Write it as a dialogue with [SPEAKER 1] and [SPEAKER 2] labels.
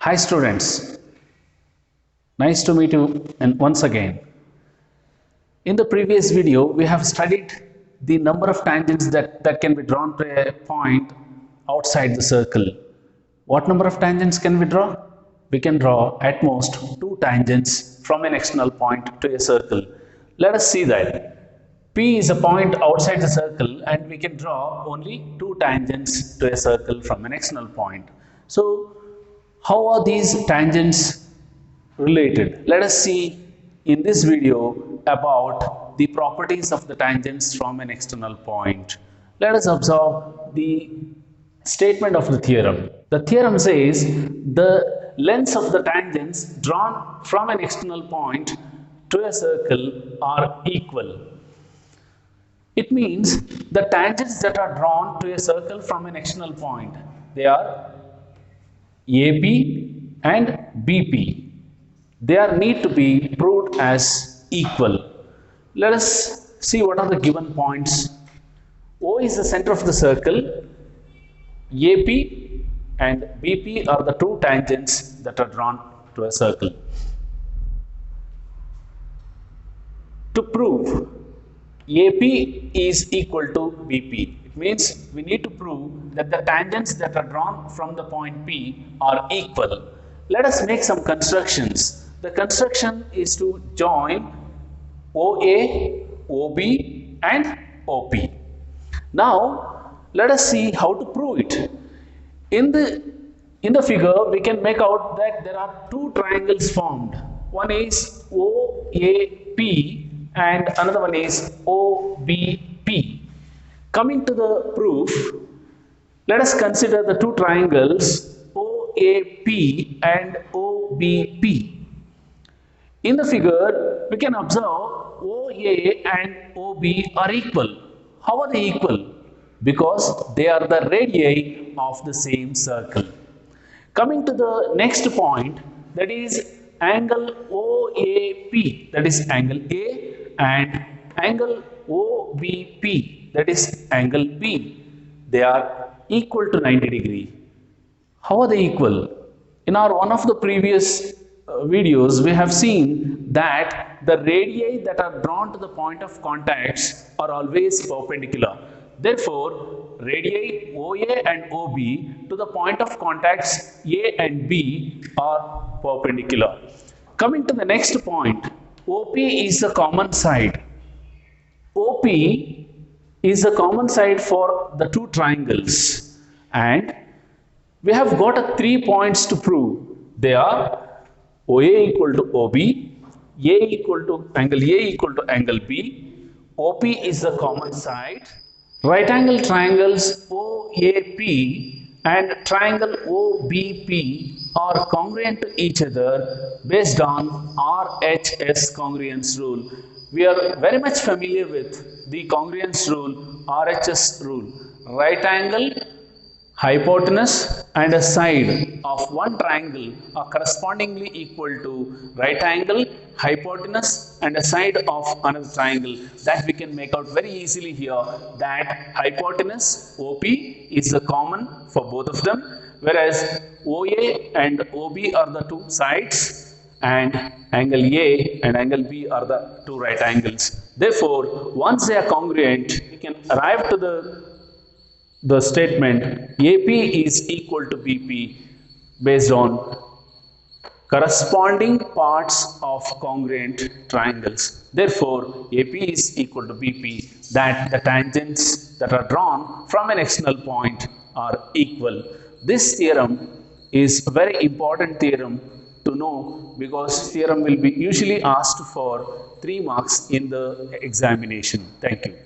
[SPEAKER 1] Hi students, nice to meet you and once again. In the previous video, we have studied the number of tangents that can be drawn to a point outside the circle. What number of tangents can we draw? We can draw at most 2 tangents from an external point to a circle. Let us see that. P is a point outside the circle and we can draw only 2 tangents to a circle from an external point. So, how are these tangents related? Let us see in this video about the properties of the tangents from an external point. Let us observe the statement of the theorem. The theorem says the lengths of the tangents drawn from an external point to a circle are equal. It means the tangents that are drawn to a circle from an external point, they are AB and BP. They are need to be proved as equal. Let us see what are the given points. O is the center of the circle. AP and BP are the 2 tangents that are drawn to a circle. To prove AP is equal to BP, it means we need to prove that the tangents that are drawn from the point P are equal. Let us make some constructions. The construction is to join OA, OB and OP. Now let us see how to prove it. In the figure we can make out that there are 2 triangles formed. One is OAP and another one is OBP. Coming to the proof, let us consider the 2 triangles OAP and OBP. In the figure, we can observe OA and OB are equal. How are they equal? Because they are the radii of the same circle. Coming to the next point, that is angle OAP, that is angle A, and angle OBP, that is angle B. They are equal to 90 degree. How are they equal? In our one of the previous videos, we have seen that the radii that are drawn to the point of contacts are always perpendicular. Therefore, radii OA and OB to the point of contacts A and B are perpendicular. Coming to the next point, OP is the common side. OP is the common side for the 2 triangles, and we have got 3 points to prove. They are OA equal to OB, A equal to angle B, OP is the common side. Right angle triangles OAP and triangle OBP are congruent to each other based on RHS congruence rule. We are very much familiar with the congruence rule, RHS rule. Right angle, hypotenuse and a side of one triangle are correspondingly equal to right angle, hypotenuse and a side of another triangle. That we can make out very easily here, that hypotenuse OP is the common for both of them, whereas OA and OB are the 2 sides and angle A and angle B are the 2 right angles. Therefore, once they are congruent, we can arrive to the statement AP is equal to BP based on corresponding parts of congruent triangles. Therefore, AP is equal to BP, that the tangents that are drawn from an external point are equal. This theorem is a very important theorem to know, because theorem will be usually asked for 3 marks in the examination. Thank you.